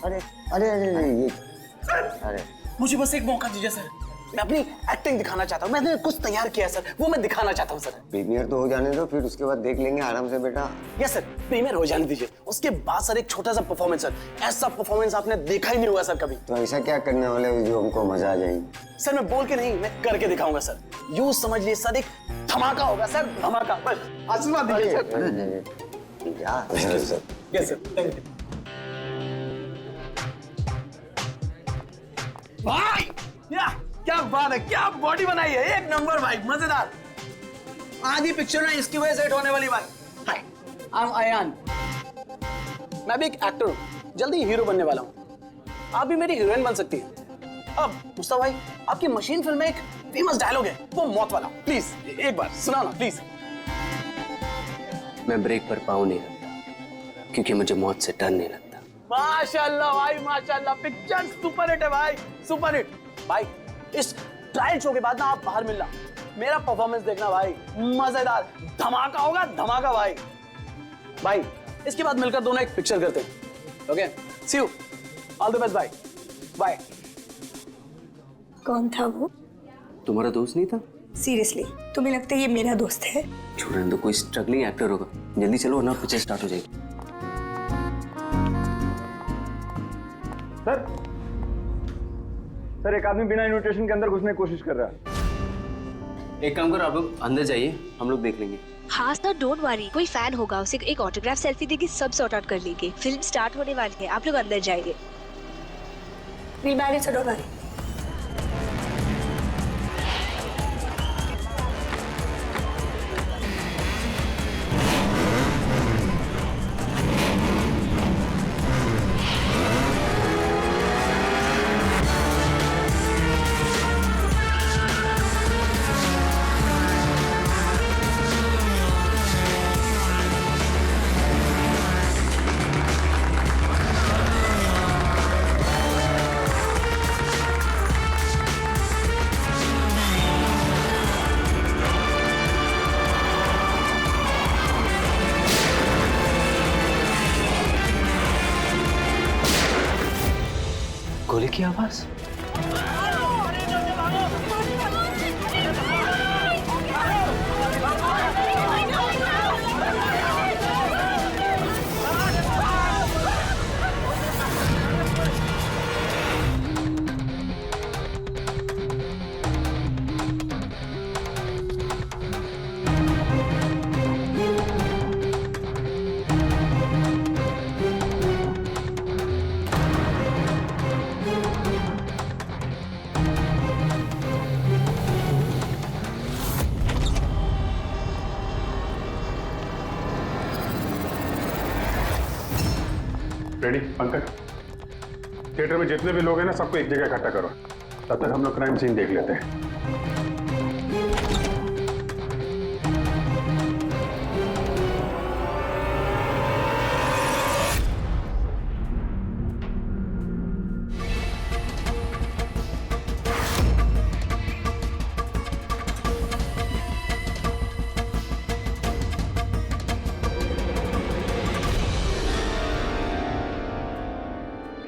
अरे अरे अरे ये अरे मुझे बस एक मौका दीजिए सर, मैं अपनी एक्टिंग दिखाना चाहता हूँ। मैंने कुछ तैयार किया सर, वो मैं दिखाना चाहता हूँ सर। प्रीमियर तो हो जाने दो, फिर उसके बाद देख लेंगे आराम से बेटा। यस सर, प्रीमियर हो जाने दीजिए, उसके बाद सर एक छोटा सा परफॉर्मेंस सर। ऐसा परफॉर्मेंस आपने देखा ही नहीं हुआ सर कभी। तो ऐसा क्या करने वाले हो जो हमको मजा आ जाएगी? सर मैं बोल के नहीं, मैं करके दिखाऊंगा सर। यूं समझ लिए सर, एक धमाका होगा सर, धमाका। बस आशीर्वाद दीजिए sir. Yes sir, thank you भाई। क्या बात है, क्या बॉडी बनाई है, एक नंबर भाई, मजेदार। आधी पिक्चर ना इसकी वजह से हिट होने वाली भाई। हाय, आई एम अयान, मैं भी एक एक्टर हूँ, जल्दी हीरो बनने वाला हूँ। आप भी मेरी हीरोइन बन सकती हैं। अब मुस्तफा भाई, आपकी मशीन फिल्म में एक फेमस डायलॉग है, वो मौत वाला। प्लीज एक बार सुना ना प्लीज। मैं ब्रेक पर पाँव नहीं रखता क्योंकि मुझे मौत से डर नहीं लगता। माशाल्लाह भाई माशाल्लाह, पिक्चर सुपर हिट है भाई, सुपर हिट। भाई इस ट्रायल शो के बाद ना आप बाहर मिलना, मेरा परफॉर्मेंस देखना भाई, मजेदार धमाका होगा, धमाका भाई। भाई इसके बाद मिलकर दोनों एक पिक्चर करते हैं। Okay, see you, all the best, bye bye. कौन था वो? तुम्हारा दोस्त नहीं था? सीरियसली तुम्हें लगता है ये मेरा दोस्त है? छोड़ने दो, कोई स्ट्रगलिंग एक्टर होगा। जल्दी चलो वरना पिक्चर स्टार्ट हो जाएगी। सर एक आदमी बिना इन्विटेशन के अंदर घुसने की कोशिश कर रहा है। एक काम करो, आप लोग अंदर जाइए, हम लोग देख लेंगे। हाँ सर, डोंट वरी, कोई फैन होगा, उसे एक ऑटोग्राफ सेल्फी देगी, सब सॉर्ट आउट कर लेंगे। फिल्म स्टार्ट होने वाली है, आप लोग अंदर जाइए। We married, so don't worry. गोली की आवाज। रेडी पंकज, थिएटर में जितने भी लोग हैं ना, सबको एक जगह इकट्ठा करो। तब तक हम लोग क्राइम सीन देख लेते हैं।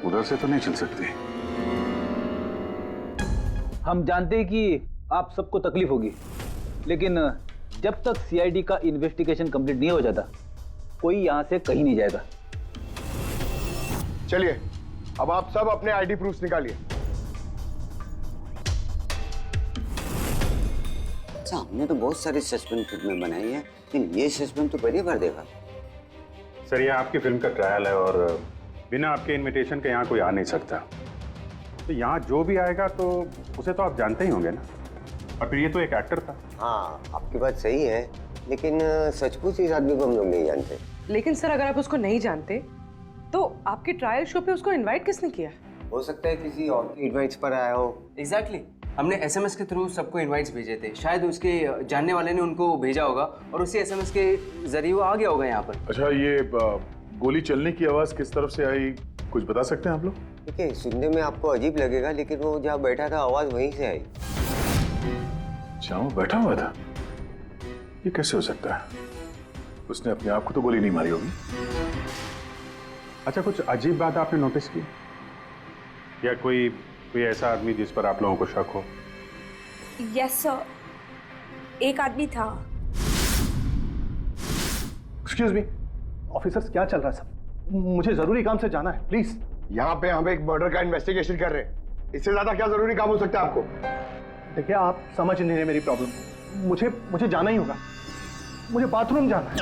उधर से तो नहीं चल सकती। हम जानते हैं कि आप सबको तकलीफ होगी, लेकिन जब तक सीआईडी का इन्वेस्टिगेशन कंप्लीट नहीं हो जाता, कोई यहां से कहीं नहीं जाएगा। चलिए अब आप सब अपने आईडी प्रूफ्स निकालिए। अच्छा, हमने तो बहुत सारी सस्पेंस फिल्में बनाई है, लेकिन ये सस्पेंस तो पहली बार देखा। सर ये आपकी फिल्म का ट्रायल है और बिना आपके इनविटेशन के यहाँ कोई आ नहीं सकता, तो यहाँ जो भी आएगा तो उसे तो आप जानते ही होंगे ना, और फिर ये तो एक एक्टर था। हाँ, आपकी बात सही है, लेकिन सचमुच इस आदमी को हम लोग नहीं जानते। लेकिन सर अगर आप उसको नहीं जानते तो आपके ट्रायल शो पे उसको इनवाइट किसने किया? हो सकता है किसी और की इनवाइट्स पर आया हो। एग्जैक्टली हमने एसएमएस के थ्रू सबको इनवाइट्स भेजे थे, शायद उसके जानने वाले ने उनको भेजा होगा और उसी एसएमएस के जरिए वो आ गया होगा यहाँ पर। अच्छा, ये गोली चलने की आवाज किस तरफ से आई, कुछ बता सकते हैं आप लोग? देखिए, सुनने में आपको अजीब लगेगा, लेकिन वो जहाँ बैठा था आवाज वहीं से आई। अच्छा, वो बैठा हुआ था? ये कैसे हो सकता है? उसने अपने आप को तो गोली नहीं मारी होगी। अच्छा, कुछ अजीब बात आपने नोटिस की, या कोई ऐसा आदमी जिस पर आप लोगों को शक हो? यस सर, एक आदमी था। एक्सक्यूज मी ऑफिसर्स, क्या चल रहा है सब? मुझे जरूरी काम से जाना है, प्लीज। यहाँ पे हम एक मर्डर का इन्वेस्टिगेशन कर रहे हैं, इससे ज्यादा क्या जरूरी काम हो सकता है आपको? देखिए, आप समझ नहीं रहे मेरी प्रॉब्लम। मुझे जाना ही होगा, मुझे बाथरूम जाना है।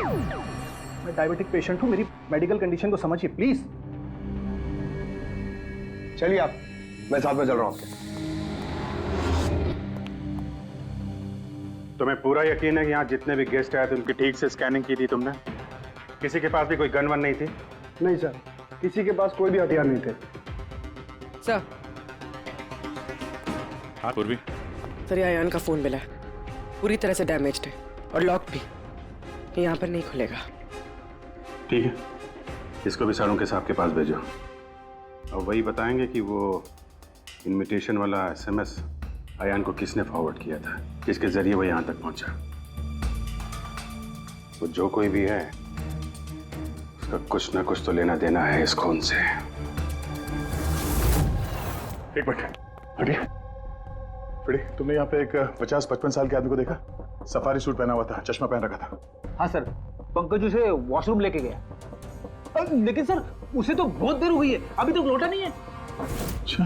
मैं डायबिटिक पेशेंट हूँ, मेरी मेडिकल कंडीशन को समझिए प्लीज। चलिए आप, मैं साथ में चल रहा हूँ आपके। तुम्हें पूरा यकीन है कि यहाँ जितने भी गेस्ट आए थे उनकी ठीक से स्कैनिंग की थी तुमने? किसी के पास भी कोई गन वन नहीं थी? नहीं सर, किसी के पास कोई भी हथियार नहीं थे। सर। हाँ पूर्वी। सर, अयान का फोन मिला है, पूरी तरह से डैमेज्ड है और लॉक भी, यहाँ पर नहीं खुलेगा। ठीक है, इसको भी सारों के साहब के पास भेजो और वही बताएंगे कि वो इनविटेशन वाला एसएमएस अयान को किसने फॉरवर्ड किया था, किसके जरिए वो यहाँ तक पहुंचा। वो जो कोई भी है उसका कुछ ना कुछ तो लेना देना है इस खून से। एक मिनट हटिए। फ्रेडी, तुमने यहाँ पे एक 50-55 साल के आदमी को देखा? सफारी सूट पहना हुआ था, चश्मा पहन रखा था। हाँ सर, पंकज उसे वॉशरूम लेके गया। लेकिन सर, उसे तो बहुत देर हो गई है, अभी तक लौटा नहीं है। अच्छा,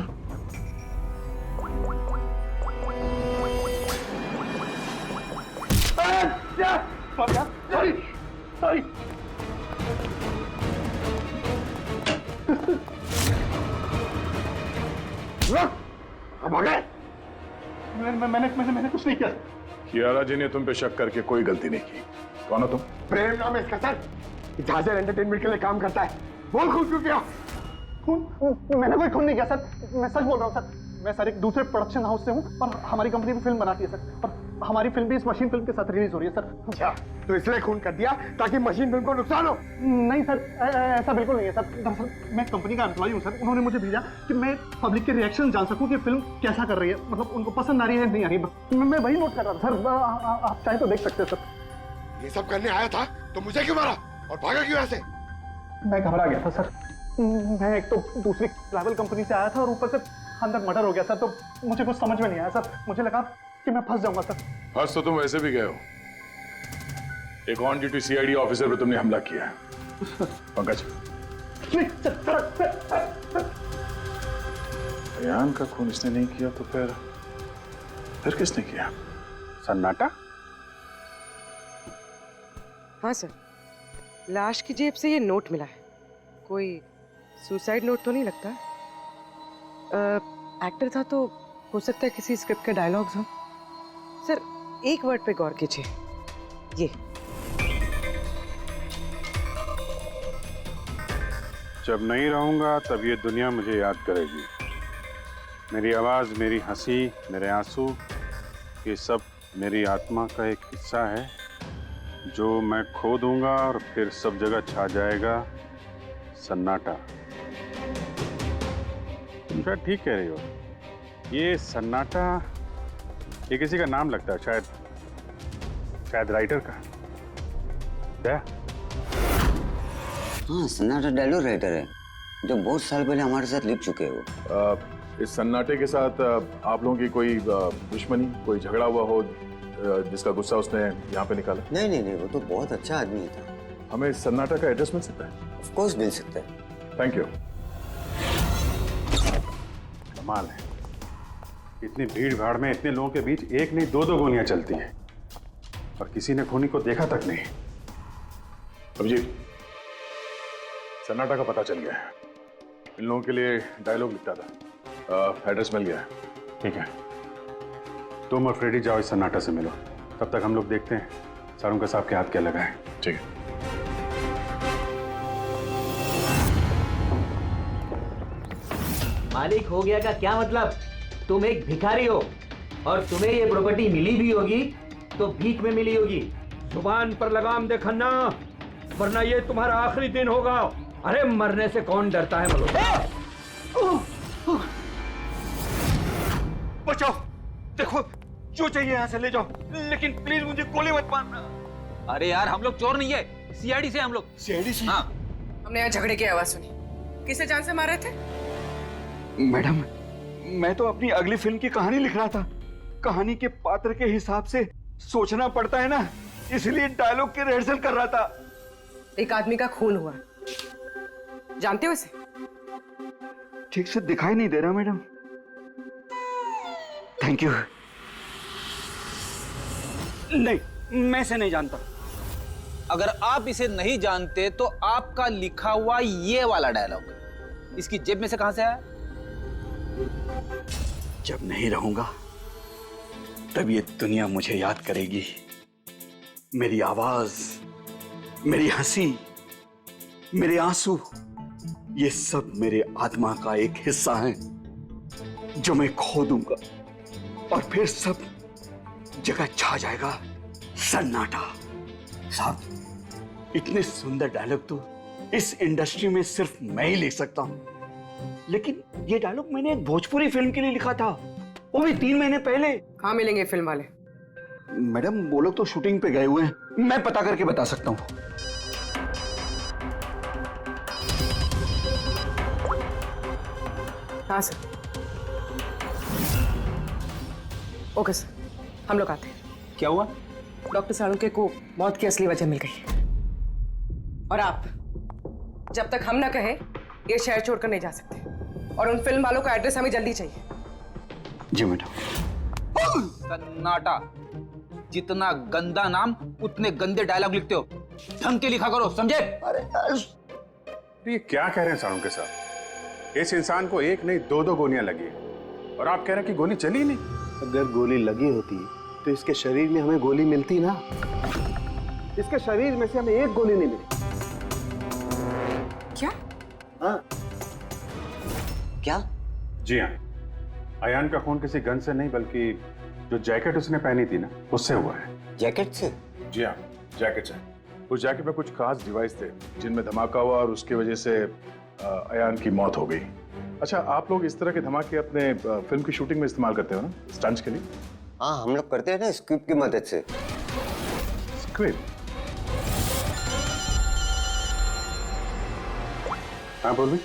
सॉरी। अब आ गए? मैंने कुछ नहीं किया। कियारा जी ने तुम पे शक करके कोई गलती नहीं की। कौन हो तुम? प्रेम नाम है इसका सर, जहाजर एंटरटेनमेंट के लिए काम करता है। बोल खून क्यों किया? मैंने कोई खून नहीं किया सर, मैं सच बोल रहा हूँ सर। मैं सर एक दूसरे प्रोडक्शन हाउस से हूँ और हमारी कंपनी भी फिल्म बनाती है सर, और हमारी फिल्म भी इस मशीन फिल्म के साथ रिलीज हो रही है सर। अच्छा, तो इसलिए खून कर दिया ताकि मशीन फिल्म को नुकसान हो? नहीं सर, ऐसा बिल्कुल नहीं है सर। दरअसल मैं कंपनी का एम्प्लॉय हूँ सर, उन्होंने मुझे भेजा कि मैं पब्लिक के रिएक्शन जान सकूँ कि फिल्म कैसा कर रही है, मतलब उनको पसंद आ रही है नहीं आ रही। मैं वही नोट कर रहा था सर, आप चाहे तो देख सकते हैं सर। ये सब करने आया था तो मुझे क्यों मारा और भागा क्यों ऐसे? मैं घबरा गया था सर, मैं एक तो दूसरी ट्रैवल कंपनी से आया था और ऊपर से अंदर मर्डर हो गया सर, तो मुझे कुछ समझ में नहीं आया सर। मुझे लगा कि मैं फंस जाऊंगा सर। फंस तो तुम वैसे भी गए हो, एक ऑन ड्यूटी सीआईडी ऑफिसर पे तुमने हमला किया है। पंकज, नहीं सर, अयान का खून इसने नहीं किया तो फिर किसने किया? सन्नाटा? हाँ सर, लाश की जेब से ये नोट मिला है, कोई सुसाइड नोट तो नहीं लगता। एक्टर था तो हो सकता है किसी स्क्रिप्ट के डायलॉग्स हो। सर, एक वर्ड पे गौर कीजिए, ये जब नहीं रहूंगा तब ये दुनिया मुझे याद करेगी। मेरी आवाज, मेरी हंसी, मेरे आंसू, ये सब मेरी आत्मा का एक हिस्सा है जो मैं खो दूंगा और फिर सब जगह छा जाएगा सन्नाटा। तुम शायद ठीक कह रही हो, ये सन्नाटा ये किसी का नाम लगता है, शायद राइटर का। क्या? हाँ, सन्नाटा डायलॉग राइटर है जो बहुत साल पहले हमारे साथ लिख चुके हो। इस सन्नाटे के साथ आप लोगों की कोई दुश्मनी, कोई झगड़ा हुआ हो जिसका गुस्सा उसने यहाँ पे निकाला? नहीं, वो तो बहुत अच्छा आदमी था। हमें इस सन्नाटा का एड्रेस मिल सकता है? ऑफ कोर्स मिल सकता है। Thank you. कमाल है, इतनी भीड़ भाड़ में इतने लोगों के बीच एक नहीं दो गोलियां चलती हैं और किसी ने खूनी को देखा तक नहीं। अभिजीत, सन्नाटा का पता चल गया है, इन लोगों के लिए डायलॉग लिखता था। एड्रेस मिल गया है। ठीक है, तुम और फ्रेडी जाओ इस सन्नाटा से मिलो, तब तक हम लोग देखते हैं सारुंका साहब के हाथ क्या लगा है। ठीक है। मालिक हो गया का क्या मतलब? तुम एक भिखारी हो और तुम्हें ये प्रॉपर्टी मिली भी होगी तो भीख में मिली होगी। जुबान पर लगाम दे खन्ना, वरना ये तुम्हारा आखिरी दिन होगा। अरे मरने से कौन डरता है मलो? बचाओ, देखो जो चाहिए यहाँ से ले जाओ, लेकिन प्लीज मुझे गोली मत मारना। अरे यार हम लोग चोर नहीं है, सीआईडी से हम लोग। सीआईडी से? हाँ। हमने यहाँ झगड़े की आवाज सुनी। किसे जान से मार रहे थे? मैडम, मैं तो अपनी अगली फिल्म की कहानी लिख रहा था। कहानी के पात्र के हिसाब से सोचना पड़ता है ना, इसलिए डायलॉग की रिहर्सल कर रहा था। एक आदमी का खून हुआ, जानते हो इसे? ठीक से दिखाई नहीं दे रहा मैडम। Thank you. नहीं, मैं इसे नहीं जानता। अगर आप इसे नहीं जानते तो आपका लिखा हुआ ये वाला डायलॉग इसकी जेब में से कहां से आया? जब नहीं रहूंगा तब ये दुनिया मुझे याद करेगी। मेरी आवाज, मेरी हंसी, मेरे आंसू, ये सब मेरे आत्मा का एक हिस्सा है जो मैं खो दूंगा और फिर सब जगह छा जाएगा सन्नाटा। साहब, इतने सुंदर डायलॉग तो इस इंडस्ट्री में सिर्फ मैं ही लिख सकता हूं, लेकिन ये डायलॉग मैंने एक भोजपुरी फिल्म के लिए लिखा था, वो भी 3 महीने पहले। कहाँ मिलेंगे फिल्म वाले? मैडम वो लोग तो शूटिंग पे गए हुए हैं, मैं पता करके बता सकता हूँ। हाँ सर। ओके सर, हम लोग आते हैं। क्या हुआ? डॉक्टर सालुंके को मौत की असली वजह मिल गई है और आप जब तक हम ना कहें ये शहर छोड़कर नहीं जा सकते, और उन फिल्म वालों का एड्रेस हमें जल्दी चाहिए। जी मैडम। सन्नाटा, जितना गंदा नाम उतने गंदे डायलॉग लिखते हो, ढंग के लिखा करो, समझे? अरे ये क्या कह रहे हैं सारुंके साहब? इस इंसान को 1 नहीं 2 गोलियां लगी है और आप कह रहे हैं कि गोली चली नहीं। अगर गोली लगी होती तो इसके शरीर में हमें गोली मिलती ना। इसके शरीर में से हमें 1 गोली नहीं मिली। क्या? हाँ। क्या? जी हाँ, अयान का खून किसी गन से नहीं बल्कि जो जैकेट उसने पहनी थी ना उससे हुआ है। जैकेट से? जी हाँ, जैकेट से। उस जैकेट में कुछ खास डिवाइस थे जिनमें धमाका हुआ और उसकी वजह से अयान की मौत हो गई। अच्छा, आप लोग इस तरह के धमाके अपने फिल्म की शूटिंग में इस्तेमाल करते हो ना, स्टंट्स के लिए? हाँ, हम लोग करते हैं ना स्क्रिप्ट की मदद से। स्क्रिप्ट? हाँ बोल भी।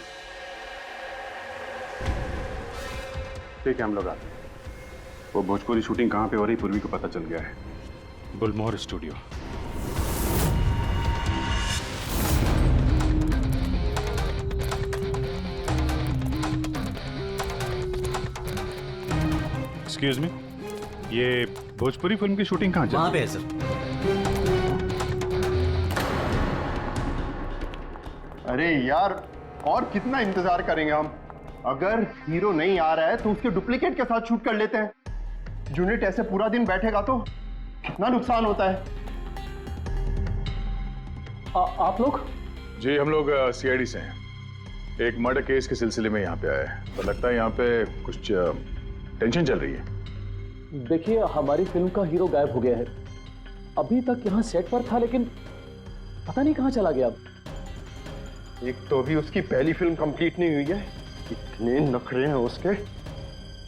ठीक है, हम लोग आते हैं। वो भोजपुरी शूटिंग कहाँ पे हो रही पूर्वी को पता चल गया है, बुलमोहर स्टूडियो। एक्सक्यूज मी, ये भोजपुरी फिल्म की शूटिंग कहाँ चल रही है? वहां पे है सर। अरे यार, और कितना इंतजार करेंगे हम? अगर हीरो नहीं आ रहा है तो उसके डुप्लीकेट के साथ शूट कर लेते हैं। यूनिट ऐसे पूरा दिन बैठेगा तो कितना नुकसान होता है। आप लोग? जी, हम लोग सीआईडी से हैं। एक मर्डर केस के सिलसिले में यहाँ पे आए हैं, तो लगता है यहाँ पे कुछ टेंशन चल रही है। देखिए, हमारी फिल्म का हीरो गायब हो गया है। अभी तक यहाँ सेट पर था, लेकिन पता नहीं कहाँ चला गया। एक तो अभी उसकी पहली फिल्म कंप्लीट नहीं हुई है, इतने नखरे हैं उसके।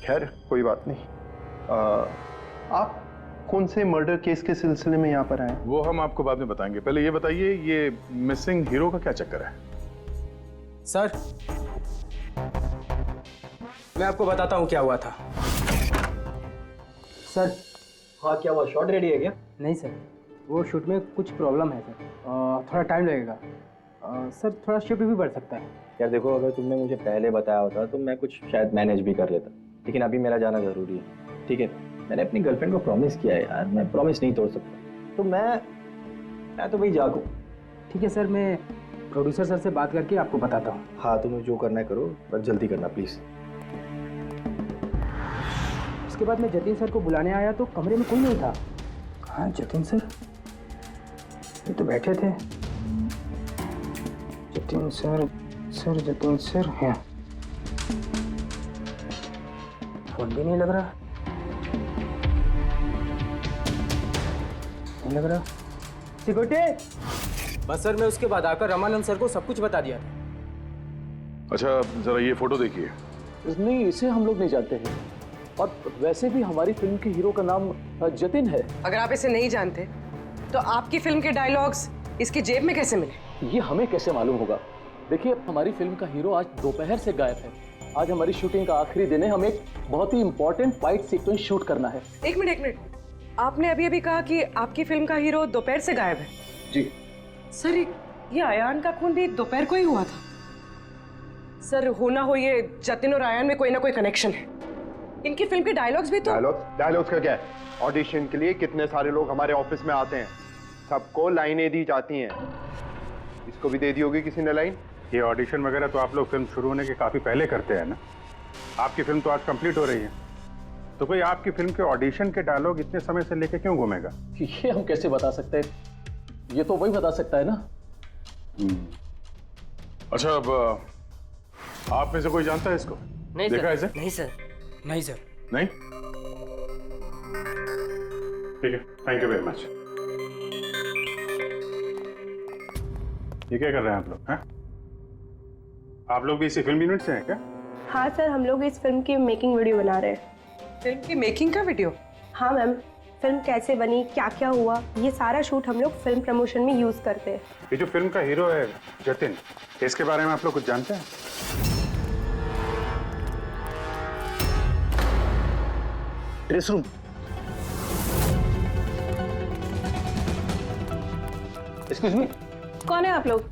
खैर कोई बात नहीं। आप कौन से मर्डर केस के सिलसिले में यहाँ पर आए? वो हम आपको बाद में बताएंगे, पहले ये बताइए ये मिसिंग हीरो का क्या चक्कर है? सर, मैं आपको बताता हूँ क्या हुआ था। सर, हाँ क्या हुआ? शॉट रेडी है क्या? नहीं सर, वो शूट में कुछ प्रॉब्लम है सर, थोड़ा टाइम लगेगा सर, थोड़ा शिफ्ट भी बढ़ सकता है। यार देखो, अगर तुमने मुझे पहले बताया होता तो मैं कुछ शायद मैनेज भी कर लेता, लेकिन अभी मेरा जाना जरूरी है। ठीक है, मैंने अपनी गर्लफ्रेंड को प्रॉमिस किया है यार, मैं प्रॉमिस नहीं तोड़ सकता, तो मैं तो भाई जागू। ठीक है सर, मैं प्रोड्यूसर सर से बात करके आपको बताता हूँ। हाँ, तुम्हें जो करना है करो, बस जल्दी करना प्लीज। उसके बाद मैं जतिन सर को बुलाने आया तो कमरे में कोई नहीं था। हाँ जतिन सर, ये तो बैठे थे। जतिन सर हैं। फोन भी नहीं लग रहा, नहीं लग रहा। सिक्योरिटी। बस सर, मैं उसके बाद आकर रमानंद सर को सब कुछ बता दिया था। अच्छा जरा ये फोटो देखिए। नहीं, इसे हम लोग नहीं जानते हैं, और वैसे भी हमारी फिल्म के हीरो का नाम जतिन है। अगर आप इसे नहीं जानते तो आपकी फिल्म के डायलॉग्स इसकी जेब में कैसे मिले? ये हमें कैसे मालूम होगा? देखिए, हमारी फिल्म का हीरो आज दोपहर से गायब है। आज हमारी शूटिंग का आखिरी दिन है, हमें एक बहुत ही इंपॉर्टेंट फाइट सीक्वेंस शूट करना है। एक मिनट, आपने अभी कहा कि आपकी फिल्म का हीरो दोपहर से गायब है। जी सर, ये आयान का खून भी दोपहर को ही हुआ था। सर, हो ना हो ये जतिन और आयान में कोई ना कोई कनेक्शन है। इनकी फिल्म के डायलॉग्स भी तो। डायलॉग्स का क्या है? ऑडिशन के लिए कितने सारे लोग हमारे ऑफिस में आते हैं, सबको लाइनें दी जाती हैं। इसको भी दे दी होगी किसी ने लाइन। ये ऑडिशन वगैरह तो आप लोग फिल्म शुरू होने के काफ़ी पहले करते हैं ना। आपकी फिल्म तो आज कंप्लीट हो रही है, तो कोई आपकी फिल्म के ऑडिशन के डायलॉग इतने समय से लेके क्यों घूमेगा? ये हम कैसे बता सकते हैं? ये तो वही बता सकता है ना। अच्छा, अब आप में से कोई जानता है इसको? नहीं देखा सर। इसे? नहीं सर। नहीं सर। नहीं? ठीक है, थैंक यू वेरी मच। ये क्या कर रहे हैं आप लोग? हैं? आप लोग भी इसी फिल्म यूनिट से हैं क्या? हाँ सर, हम लोग इस फिल्म की मेकिंग वीडियो बना रहे हैं। फिल्म की मेकिंग का वीडियो? हाँ मैम, फिल्म कैसे बनी, क्या क्या हुआ, ये सारा शूट हम लोग फिल्म प्रमोशन में यूज करते हैं। ये जो फिल्म का हीरो है जतिन, इसके बारे में आप लोग कुछ जानते हैं? Dress room. एक्सक्यूज मी, कौन है आप लोग?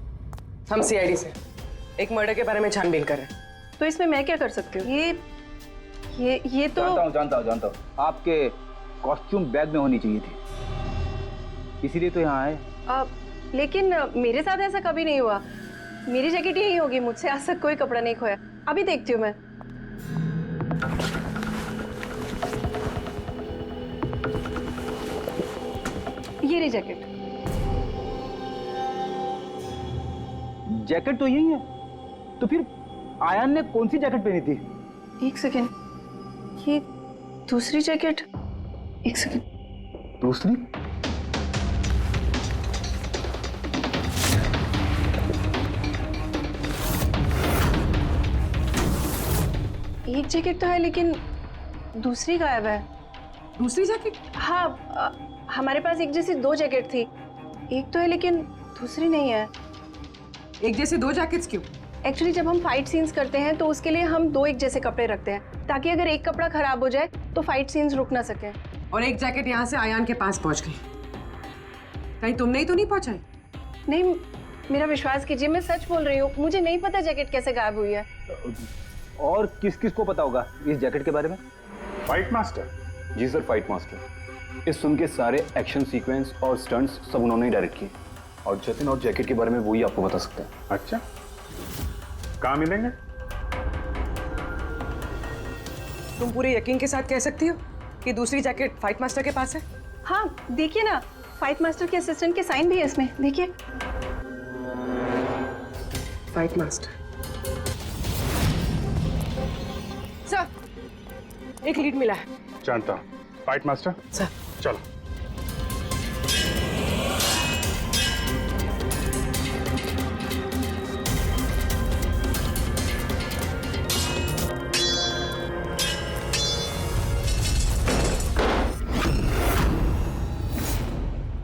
हम सीआईडी से एक मर्डर के बारे में छानबीन कर रहे हैं। तो इसमें मैं क्या कर सकती हूँ? ये तो जानता हूँ। आपके कॉस्ट्यूम बैग में होनी चाहिए थी, इसीलिए तो यहाँ आए। लेकिन मेरे साथ ऐसा कभी नहीं हुआ। मेरी जैकेट यही होगी, मुझसे आज तक कोई कपड़ा नहीं खोया। अभी देखती हूँ मैं। ये रही जैकेट। जैकेट तो यही है, तो फिर आयान ने कौन सी जैकेट पहनी थी? एक सेकेंड, ये दूसरी जैकेट। एक सेकेंड, दूसरी? एक जैकेट तो है लेकिन दूसरी गायब है। दूसरी जैकेट? हाँ, हमारे पास एक जैसी दो जैकेट थी। एक तो है लेकिन दूसरी नहीं है। एक जैसी दो जैकेट्स क्यों? एक्चुअली जब हम फाइट सीन्स करते हैं तो उसके लिए हम दो एक जैसे कपड़े रखते हैं, ताकि अगर एक कपड़ा खराब हो जाए तो फाइट सीन्स रुक ना सके। और एक जैकेट यहाँ से आयान के पास पहुँच गई, कहीं तुमने ही तो नहीं पहुँचाई? नहीं, मेरा विश्वास कीजिए, मैं सच बोल रही हूँ। मुझे नहीं पता जैकेट कैसे गायब हुई है। और किस किस को पता होगा इस जैकेट के बारे में? Fight master? जी सर, फाइट मास्टर। इस फिल्म के सारे एक्शन सीक्वेंस और स्टंट्स सब उन्होंने ही डायरेक्ट किए, और जतिन और जैकेट के बारे में वही आपको बता सकते हैं। अच्छा, कहाँ मिलेंगे? तुम पूरे यकीन के साथ कह सकती हो कि दूसरी जैकेट फाइट मास्टर के पास है? हाँ, देखिए ना, फाइट मास्टर के असिस्टेंट के साइन भी है इसमें, देखिए। Fight master. सर, एक लीड मिला है। जानता हूँ। Fight master? सर। चलो।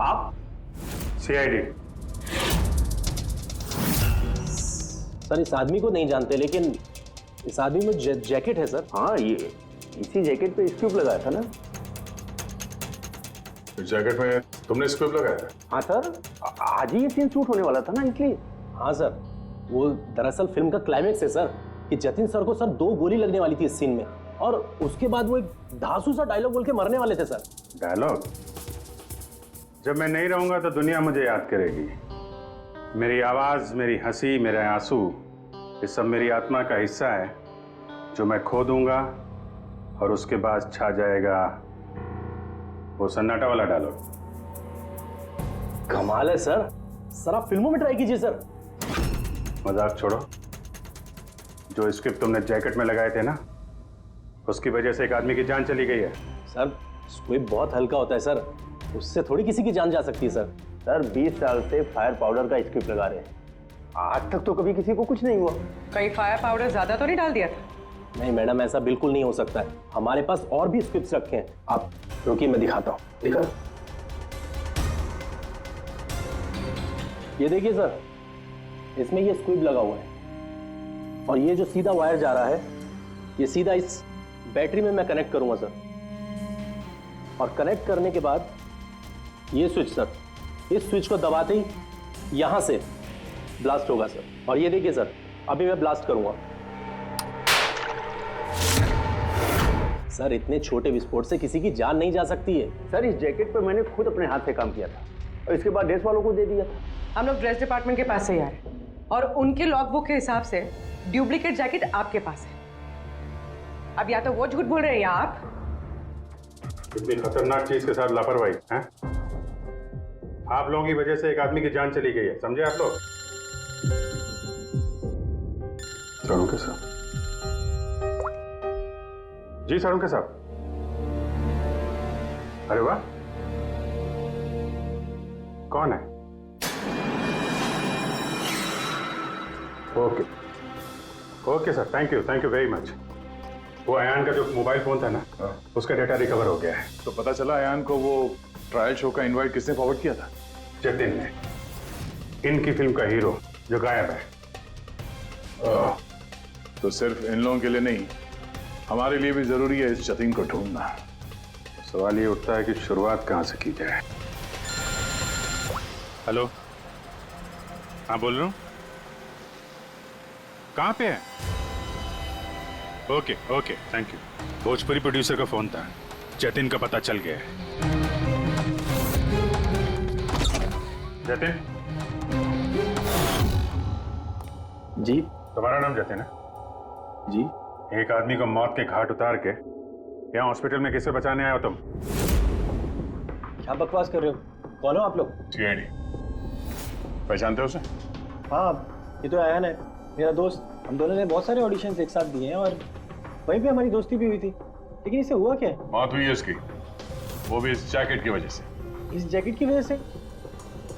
आप? सीआईडी। सर, इस आदमी को नहीं जानते, लेकिन इस आदमी में जैकेट है सर। हाँ, ये इसी जैकेट पे स्क्यूब लगाया था ना। इस जैकेट में तुमने स्क्यूब लगाया था? हाँ सर, आज ही ये सीन शूट होने वाला था ना, इसलिए। हाँ सर, वो दरअसल फिल्म का क्लाइमेक्स है सर, कि जतिन सर को सर 2 गोली लगने वाली थी इस सीन में, और उसके बाद वो एक धांसू सा डायलॉग बोल के मरने वाले थे सर। डायलॉग? जब मैं नहीं रहूंगा तो दुनिया मुझे याद करेगी। मेरी आवाज, मेरी हंसी, मेरे आंसू, ये सब मेरी आत्मा का हिस्सा है जो मैं खो दूंगा और उसके बाद छा जाएगा वो सन्नाटा वाला डायलॉग। कमाल है सर। सर आप फिल्मों में ट्राई कीजिए सर। मजाक छोड़ो, जो स्क्रिप्ट तुमने जैकेट में लगाए थे ना, उसकी वजह से एक आदमी की जान चली गई है। सर स्क्विब बहुत हल्का होता है सर, उससे थोड़ी किसी की जान जा सकती है सर। सर 20 साल से फायर पाउडर का स्क्रिप्ट लगा रहे हैं, आज तक तो कभी किसी को कुछ नहीं हुआ। कहीं फायर पाउडर ज्यादा तो नहीं डाल दिया था? नहीं मैडम, ऐसा बिल्कुल नहीं हो सकता है। हमारे पास और भी स्क्रिप्ट्स रखे हैं। आप रुकिए, मैं दिखाता हूँ। देखो ये देखिए सर, इसमें ये स्क्विब लगा हुआ है और ये जो सीधा वायर जा रहा है ये सीधा इस बैटरी में मैं कनेक्ट करूंगा सर। और कनेक्ट करने के बाद ये स्विच सर, इस स्विच को दबाते ही यहां से ब्लास्ट होगा सर। और ये देखिए सर, अभी मैं ब्लास्ट करूंगा सर। इतने छोटे विस्फोट से किसी की जान नहीं जा सकती है सर। इस जैकेट पर मैंने खुद अपने हाथ से काम किया था और इसके बाद ड्रेस वालों को दे दिया था। हम लोग ड्रेस डिपार्टमेंट के पास से ही आ रहे हैं और उनके लॉग बुक के हिसाब से डुप्लीकेट जैकेट आपके पास है। अब या तो वो झूठ बोल रहे हैं या आप। इतनी खतरनाक चीज के साथ लापरवाही है? आप लोगों की वजह से एक आदमी की जान चली गई है, समझे आप लोग? सारुण साहब जी, सारुण साहब। अरे वाह, कौन है? Okay okay sir, thank you very much. वो अयान का जो मोबाइल फोन था ना, उसका डेटा रिकवर हो गया है। तो पता चला अयान को वो ट्रायल शो का इनवाइट किसने फॉरवर्ड किया था? जतिन ने, इनकी फिल्म का हीरो जो गायब है। तो सिर्फ इन लोगों के लिए नहीं, हमारे लिए भी जरूरी है इस जतिन को ढूंढना। सवाल ये उठता है कि शुरुआत कहां से की जाए। हेलो, हाँ बोल रहा हूँ। कहाँ पे है? Okay okay, thank you. Bhojpuri producer का फोन था, जतिन का पता चल गया है। जतिन जी, तुम्हारा नाम जतिन है? जी। एक आदमी को मौत के घाट उतार के यहाँ हॉस्पिटल में किससे बचाने आए हो तुम? क्या बकवास कर रहे हो? कौन हो आप लोग? सीआईडी। पहचानते हो उसे? हाँ, ये तो अयान है, मेरा दोस्त। हम दोनों ने बहुत सारे ऑडिशंस एक साथ दिए हैं और वहीं पे हमारी दोस्ती भी हुई थी। लेकिन इसे हुआ क्या है? मौत हुई है उसकी, वो भी इस जैकेट की वजह से। इस जैकेट की वजह से?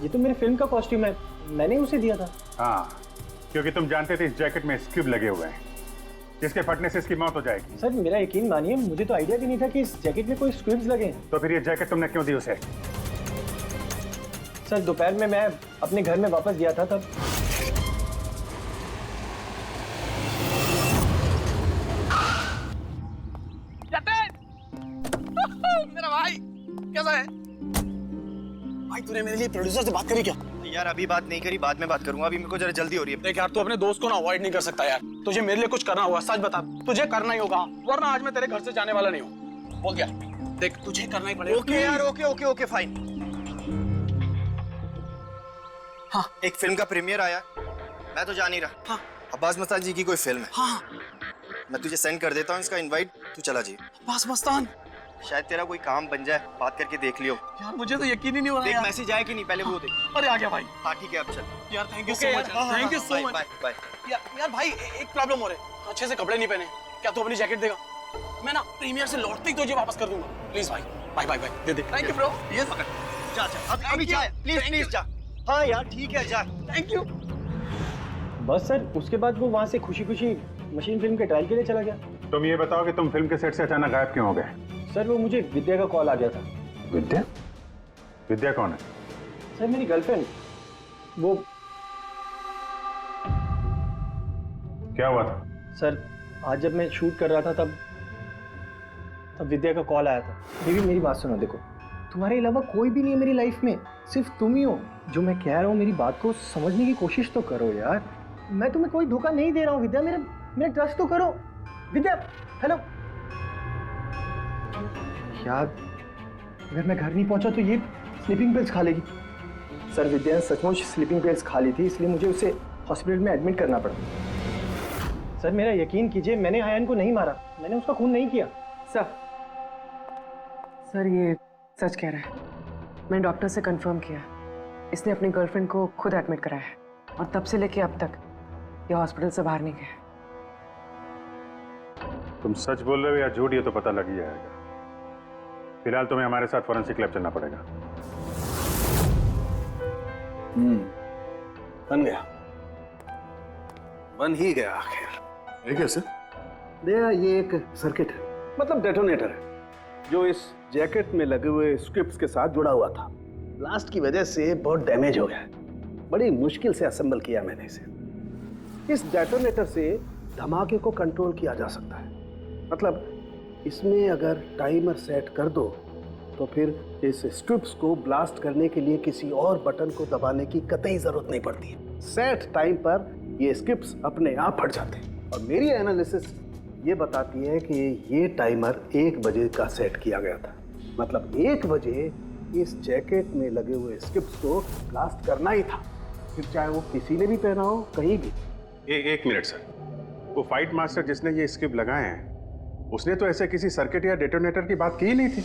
ये तो मेरी फिल्म का कॉस्ट्यूम है, मैंने उसे दिया था। हाँ, क्योंकि तुम जानते थे इस जैकेट में स्क्यूब लगे हुए हैं, जिसके फटने से इसकी मौत हो जाएगी। सर मेरा यकीन मानिए, मुझे तो आइडिया भी नहीं था कि इस जैकेट में कोई स्क्विब्स लगे हैं। तो फिर ये जैकेट तुमने क्यों दी उसे? सर दोपहर में मैं अपने घर में वापस गया था, तब मेरा भाई कैसा है? भाई तूने मेरे लिए प्रोड्यूसर से बात करी क्या? यार अभी बात नहीं करी, बाद में बात करूंगा। अभी मेरे को जरा जल्दी हो रही है। देख यार, तू अपने दोस्त को ना अवॉइड नहीं कर सकता यार। तुझे मेरे लिए कुछ करना होगा, सच बता। तुझे करना ही होगा, वरना आज मैं तेरे घर से जाने वाला नहीं हूँ। बोल दिया। देख तुझे करना ही पड़ेगा। ओके यार, ओके ओके ओके फाइन। हाँ, एक फिल्म का प्रीमियर आया, मैं तो जा नहीं रहा। हाँ, अब्बास मस्तान जी की कोई फिल्म है। हाँ, मैं तुझे सेंड कर देता हूँ इसका इनवाइट, तू चला जी। अब्बास मस्तान, शायद तेरा कोई काम बन जाए, बात करके देख लियो। यार मुझे तो यकीन ही नहीं हो रहा। देख मैसेज आया कि नहीं, पहले वो देख। अरे आ गया भाई। हाँ ठीक है, अब चल। यार thank you so much, thank you so much. Bye bye. यार भाई एक प्रॉब्लम हो रही है, अच्छे से कपड़े नहीं पहने। क्या तू अपनी जैकेट देगा? मैं ना प्रीमियर से लौटते ही तुझे वापस कर दूंगा। प्लीज भाई, बाय बाय बाय, दे दे। Thank you bro. यस पकड़, जा जा अभी जा, प्लीज प्लीज जा। हाँ यार ठीक है, जा। Thank you. बस सर, उसके बाद वो वहाँ से खुशी खुशी मशीन फिल्म के ट्रायल के लिए चला गया। तुम ये बताओ कि तुम फिल्म के सेट से अचानक गायब क्यों हो गए? सर वो मुझे विद्या का कॉल आ गया था। विद्या? विद्या कौन है? सर मेरी गर्लफ्रेंड। वो क्या हुआ था? सर आज जब मैं शूट कर रहा था तब विद्या का कॉल आया था। बेबी मेरी बात सुनो, देखो तुम्हारे अलावा कोई भी नहीं है मेरी लाइफ में, सिर्फ तुम ही हो। जो मैं कह रहा हूँ मेरी बात को समझने की कोशिश तो करो यार। मैं तुम्हें कोई धोखा नहीं दे रहा हूँ विद्या, मेरा ट्रस्ट तो करो। विद्या हेलो। यार अगर मैं घर नहीं पहुंचा तो ये स्लीपिंग पिल्स खा लेगी। सर विद्या ने सचमुच स्लीपिंग पिल्स खा ली थी, इसलिए मुझे उसे हॉस्पिटल में एडमिट करना पड़ा। सर मेरा यकीन कीजिए, मैंने अयान को नहीं मारा, मैंने उसका खून नहीं किया। सर ये सच कह रहा है। मैंने डॉक्टर से कंफर्म किया, इसने अपनी गर्लफ्रेंड को खुद एडमिट कराया है और तब से लेके अब तक ये हॉस्पिटल से बाहर नहीं गया। तुम सच बोल रहे हो या झूठ, ये तो पता लग ही जाएगा। फिलहाल तुम्हें हमारे साथ फॉरेंसिक लैब चलना पड़ेगा। बन गया, बन ही गया आखिर। ये कैसे? देखा, ये एक सर्किट है, मतलब डेटोनेटर है, जो इस जैकेट में लगे हुए स्ट्रिप्स के साथ जुड़ा हुआ था। ब्लास्ट की वजह से बहुत डैमेज हो गया है। बड़ी मुश्किल से असेंबल किया मैंने इसे। इस डेटोनेटर से धमाके को कंट्रोल किया जा सकता है। मतलब इसमें अगर टाइमर सेट कर दो तो फिर इस स्ट्रिप्स को ब्लास्ट करने के लिए किसी और बटन को दबाने की कतई जरूरत नहीं पड़ती है। सेट टाइम पर ये स्ट्रिप्स अपने आप फट जाते हैं। और मेरी एनालिसिस ये बताती है कि ये टाइमर 1 बजे का सेट किया गया था। मतलब 1 बजे इस जैकेट में लगे हुए स्ट्रिप्स को ब्लास्ट करना ही था, फिर चाहे वो किसी ने भी पहना हो, कहीं भी। एक मिनट सर, वो फाइट मास्टर जिसने ये स्क्रिप्ट लगाए हैं, उसने तो ऐसे किसी सर्किट या डेटोनेटर की बात की ही नहीं थी।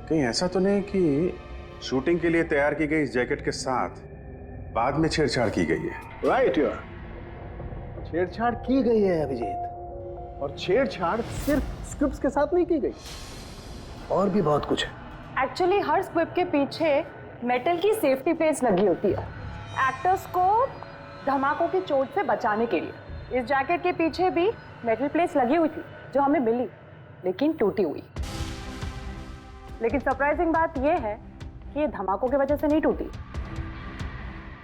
कहीं ऐसा तो नहीं कि शूटिंग के लिए तैयार की गई इस जैकेट के साथ बाद में छेड़छाड़ की गई है? राइट यार, छेड़छाड़ की गई है अभिजीत, और छेड़छाड़ सिर्फ स्क्रिप्ट्स के साथ नहीं की गई, और भी बहुत कुछ है। एक्चुअली हर स्क्रिप्ट के पीछे मेटल की सेफ्टी प्लेट्स लगी होती है, एक्टर्स को धमाकों की चोट से बचाने के लिए। इस जैकेट के पीछे भी मेटल प्लेट्स लगी हुई थी, जो हमें मिली लेकिन टूटी हुई। लेकिन सरप्राइजिंग बात यह है कि ये धमाकों की वजह से नहीं टूटी।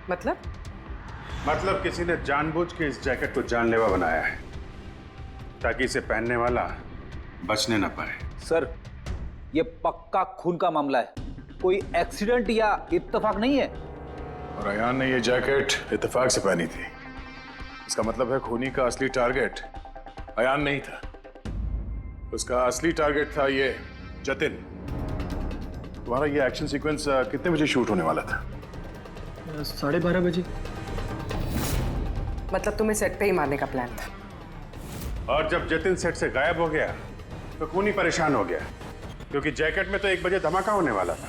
मतलब किसी ने जानबूझ के इस जैकेट को जानलेवा बनाया है ताकि इसे पहनने वाला बचने न पाए। सर, ये पक्का खून का मामला है, कोई एक्सीडेंट या इत्तेफाक नहीं है। और अयान ने ये जैकेट इत्तेफाक से पहनी थी। इसका मतलब है खूनी का असली टारगेट अयान नहीं था, उसका असली टारगेट था ये जतिन। तुम्हारा ये एक्शन सीक्वेंस कितने बजे शूट होने वाला था? 12:30 बजे। मतलब तुम्हें सेट पे ही मारने का प्लान था? और जब जतिन सेट से गायब हो गया तो खूनी परेशान हो गया, क्योंकि जैकेट में तो 1 बजे धमाका होने वाला था।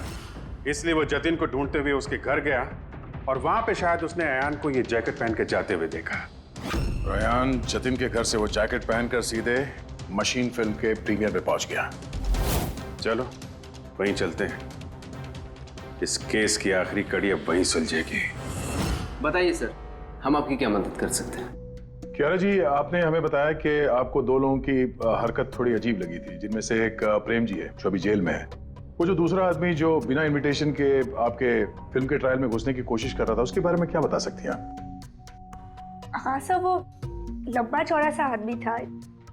इसलिए वो जतिन को ढूंढते हुए उसके घर गया और वहां पे शायद उसने अयान को ये जैकेट पहन के जाते हुए देखा। अयान जतिन के घर से वो जैकेट पहनकर सीधे मशीन फिल्म के प्रीमियर में पहुंच गया। चलो वहीं चलते हैं, इस केस की आखिरी कड़ी अब वहीं सुलझेगी। बताइए सर, हम आपकी क्या मदद कर सकते हैं? कियारा जी, आपने हमें बताया कि आपको 2 लोगों की हरकत थोड़ी अजीब लगी थी, जिनमें से एक प्रेम जी है जो अभी जेल में है। वो जो दूसरा आदमी जो बिना इनविटेशन के आपके फिल्म के ट्रायल में घुसने की कोशिश कर रहा था, उसके बारे में क्या बता सकती हैं आप? हाँ सर, वो लंबा चौड़ा सा आदमी था,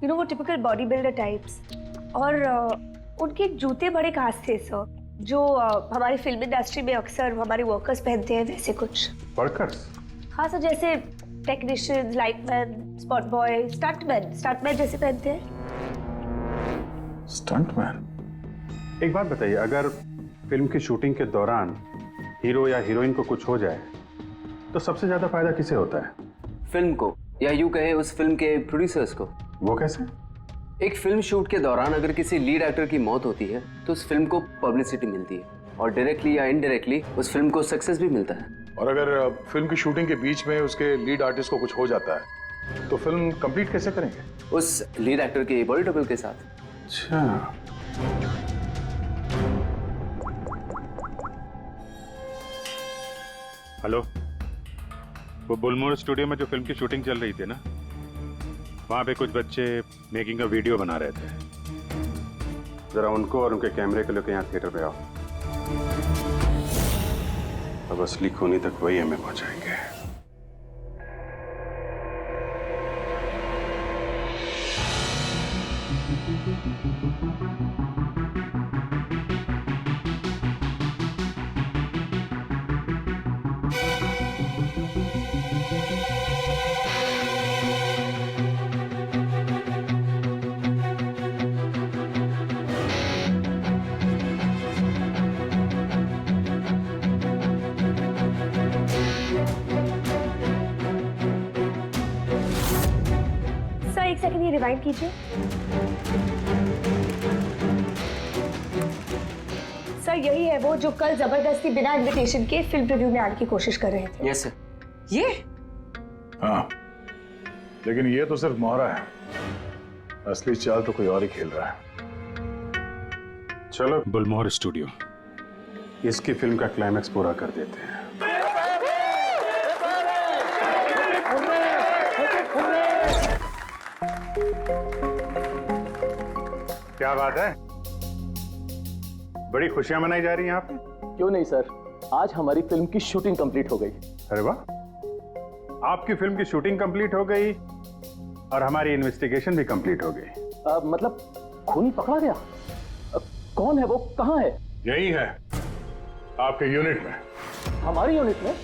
वो टिपिकल बॉडी बिल्डर टाइप्स। और उनके जूते बड़े खास थे सर, जो हमारी फिल्म इंडस्ट्री में अक्सर हमारे वर्कर्स पहनते हैं, वैसे कुछ। वर्कर्स? हाँ सर, जैसे technician, lightman, spot boy, stuntman जैसे पहनते हैं। स्टंटमैन? एक बात बताइए, अगर फिल्म की शूटिंग के दौरान हीरो या हीरोइन को कुछ हो जाए तो सबसे ज्यादा फायदा किसे होता है? फिल्म को, या यूं कहे उस फिल्म के प्रोड्यूसर्स को। वो कैसे? एक फिल्म शूट के दौरान अगर किसी लीड एक्टर की मौत होती है तो उस फिल्म को पब्लिसिटी मिलती है और डायरेक्टली या इनडायरेक्टली उस फिल्म को सक्सेस भी मिलता है। और अगर फिल्म की शूटिंग के बीच में उसके लीड आर्टिस्ट को कुछ हो जाता है तो फिल्म कंप्लीट कैसे करेंगे? उस लीड एक्टर के बॉडी डबल के साथ। अच्छा, हेलो, वो बुलमोर स्टूडियो में जो फिल्म की शूटिंग चल रही थी ना, वहाँ पे कुछ बच्चे मेकिंग का वीडियो बना रहे थे। जरा उनको और उनके कैमरे को लेकर यहाँ थिएटर पे आओ। अब असली खूनी तक वही हमें पहुँचाएंगे। रिवाइंड कीजिए। सर यही है वो जो कल जबरदस्ती बिना इनविटेशन के फिल्म रिव्यू में आने की कोशिश कर रहे थे। Yes sir. ये हाँ, लेकिन ये तो सिर्फ मोहरा है, असली चाल तो कोई और ही खेल रहा है। चलो गुलमोहर स्टूडियो, इसकी फिल्म का क्लाइमैक्स पूरा कर देते हैं। क्या बात है, बड़ी खुशियां मनाई जा रही हैं यहाँ पे? क्यों नहीं सर, आज हमारी फिल्म की शूटिंग कंप्लीट हो गई। अरे वाह, आपकी फिल्म की शूटिंग कंप्लीट हो गई और हमारी इन्वेस्टिगेशन भी कंप्लीट हो गई। मतलब खूनी पकड़ा गया? कौन है वो, कहाँ है? यही है आपके यूनिट में। हमारी यूनिट में?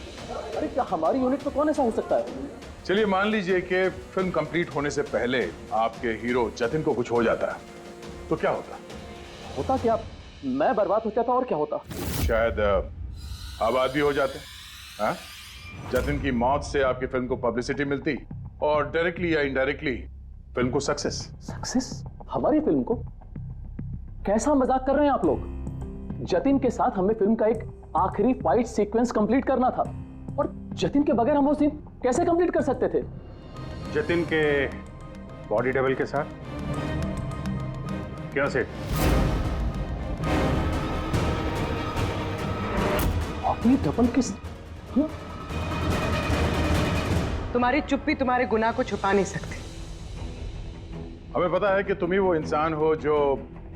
अरे क्या हमारी यूनिट में कौन ऐसा हो सकता है? चलिए मान लीजिए कि फिल्म कंप्लीट होने से पहले आपके हीरो जतिन को कुछ हो जाता है, तो क्या होता? होता क्या? मैं बर्बाद हो जाता और क्या होता? शायद आबाद भी हो जाते। हाँ? जतिन की मौत से आपकी फिल्म को पब्लिसिटी मिलती और डायरेक्टली या इनडायरेक्टली फिल्म को सक्सेस। सक्सेस? हमारी फिल्म को? कैसा मजाक कर रहे हैं आप लोग? जतिन के साथ हमें फिल्म का एक आखिरी फाइट सीक्वेंस कंप्लीट करना था और जतिन के बगैर हम वो सीन कैसे कंप्लीट कर सकते थे? जतिन के बॉडी डबल के साथ? क्या सेठ? बॉडी डबल किस? तुम्हारी चुप्पी तुम्हारे गुनाह को छुपा नहीं सकती। हमें पता है कि तुम ही वो इंसान हो जो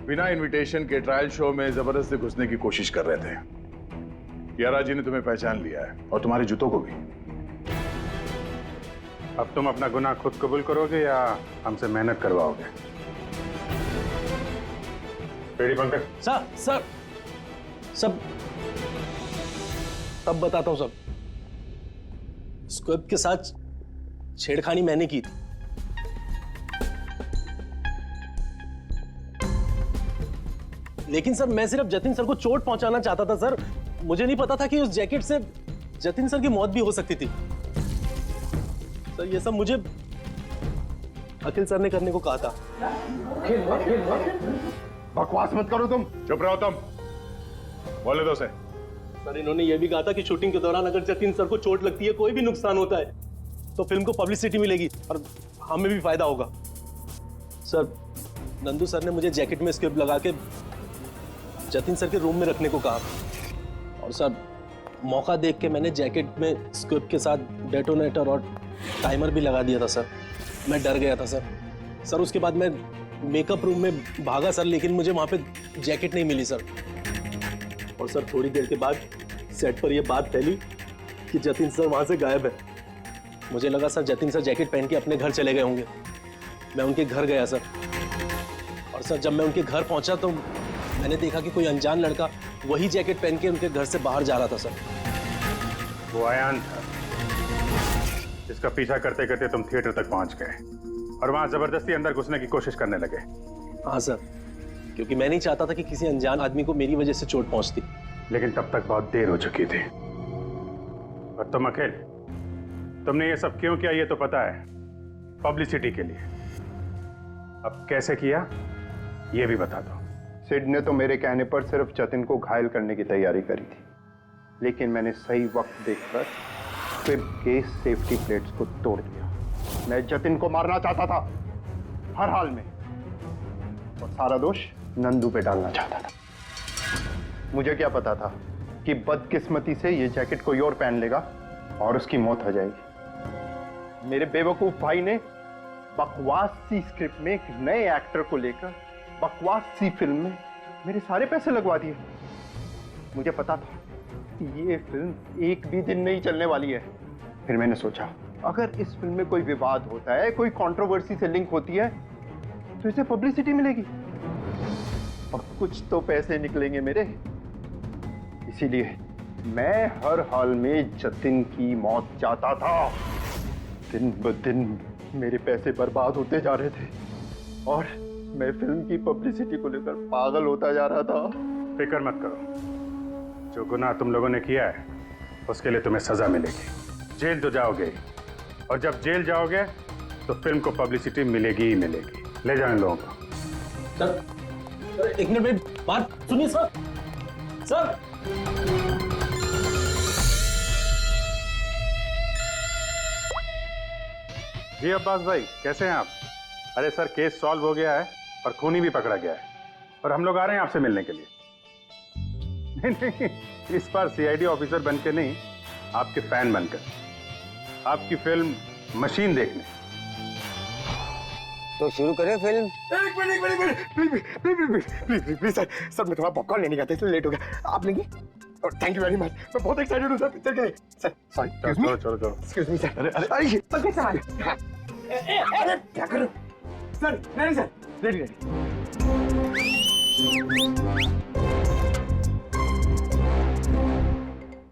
बिना इनविटेशन के ट्रायल शो में जबरदस्ती घुसने की कोशिश कर रहे थे। यारा जी ने तुम्हें पहचान लिया है और तुम्हारे जूतों को भी। अब तुम अपना गुनाह खुद कबूल करोगे या हमसे मेहनत करवाओगे? पेड़ी पंकज। सर सब तब बताता हूं। सब स्क्रिप्ट के साथ छेड़खानी मैंने की थी। लेकिन सर मैं सिर्फ जतिन सर को चोट पहुंचाना चाहता था सर। मुझे नहीं पता था कि उस जैकेट से जतिन सर की मौत भी हो सकती थी। सर ये सब मुझे अखिल सर ने करने को कहा था। बकवास मत करो तुम। चुप रहो तुम। बोले दो से। सर इन्होंने ये भी कहा था कि शूटिंग के दौरान अगर जतिन सर को चोट लगती है, कोई भी नुकसान होता है, तो फिल्म को पब्लिसिटी मिलेगी और हमें भी फायदा होगा। सर नंदू सर ने मुझे जैकेट में स्क्रिप्ट लगा के जतिन सर के रूम में रखने को कहा और सर मौका देख के मैंने जैकेट में स्क्रिप्ट के साथ डेटोनेटर और टाइमर भी लगा दिया था सर। मैं डर गया था सर। उसके बाद मैं मेकअप रूम में भागा सर, लेकिन मुझे वहां पे जैकेट नहीं मिली सर। और सर थोड़ी देर के बाद सेट पर यह बात फैली कि जतिन सर वहां से गायब है। मुझे लगा सर जतिन सर जैकेट पहन के अपने घर चले गए होंगे। मैं उनके घर गया सर और सर जब मैं उनके घर पहुंचा तो मैंने देखा कि कोई अनजान लड़का वही जैकेट पहन के उनके घर से बाहर जा रहा था सर। वो अयान था जिसका पीछा करते करते तुम थिएटर तक पहुंच गए और वहां जबरदस्ती अंदर घुसने की कोशिश करने लगे। हाँ सर, क्योंकि मैं नहीं चाहता था कि किसी अनजान आदमी को मेरी वजह से चोट पहुंचती। लेकिन तब तक बहुत देर हो चुकी थी। और तुम अखिल, तुमने ये सब क्यों किया ये तो पता है, पब्लिसिटी के लिए। अब कैसे किया ये भी बता दो। सिड ने तो मेरे कहने पर सिर्फ जतिन को घायल करने की तैयारी करी थी, लेकिन मैंने सही वक्त देखकर फिर के सेफ्टी प्लेट्स को तोड़ दिया। मैं जतिन को मारना चाहता था हर हाल में, और सारा दोष नंदू पे डालना चाहता था। मुझे क्या पता था कि बदकिस्मती से ये जैकेट कोई और पहन लेगा और उसकी मौत हो जाएगी। मेरे बेवकूफ भाई ने बकवास सी स्क्रिप्ट में एक नए एक्टर को लेकर बकवास सी फिल्म में मेरे सारे पैसे लगवा दिए। मुझे पता था कि ये फिल्म एक भी दिन नहीं चलने वाली है। फिर मैंने सोचा अगर इस फिल्म में कोई विवाद होता है, कोई कंट्रोवर्सी से लिंक होती है, तो इसे पब्लिसिटी मिलेगी और कुछ तो पैसे निकलेंगे मेरे। इसीलिए मैं हर हाल में जतिन की मौत चाहता था। दिन ब दिन मेरे पैसे बर्बाद होते जा रहे थे और मैं फिल्म की पब्लिसिटी को लेकर पागल होता जा रहा था। फिक्र मत करो, जो गुनाह तुम लोगों ने किया है उसके लिए तुम्हें सजा मिलेगी। जेल तो जाओगे, और जब जेल जाओगे तो फिल्म को पब्लिसिटी मिलेगी ही मिलेगी। ले जाओ इन लोगों को। सर एक मिनट मेरी बात सुनिए सर। सर जी अब्बास भाई, कैसे हैं आप? अरे सर, केस सॉल्व हो गया है और खूनी भी पकड़ा गया है और हम लोग आ रहे हैं आपसे मिलने के लिए। नहीं, इस बार सीआईडी ऑफिसर बनके नहीं, आपके फैन बनकर, आपकी फिल्म मशीन देखने। तो शुरू करें फिल्म? एक मिनट प्लीज सर मैं थोड़ा पॉपकॉर्न लेने गया था इसलिए लेट हो गया। आप लेंगे? थैंक यू वेरी मच, मैं बहुत एक्साइटेड हूँ सर पिक्चर के लिए। सर सॉरी, चलो एक्सक्यूज मी सर। अरे क्या करूँ सर? नहीं सर, रेडी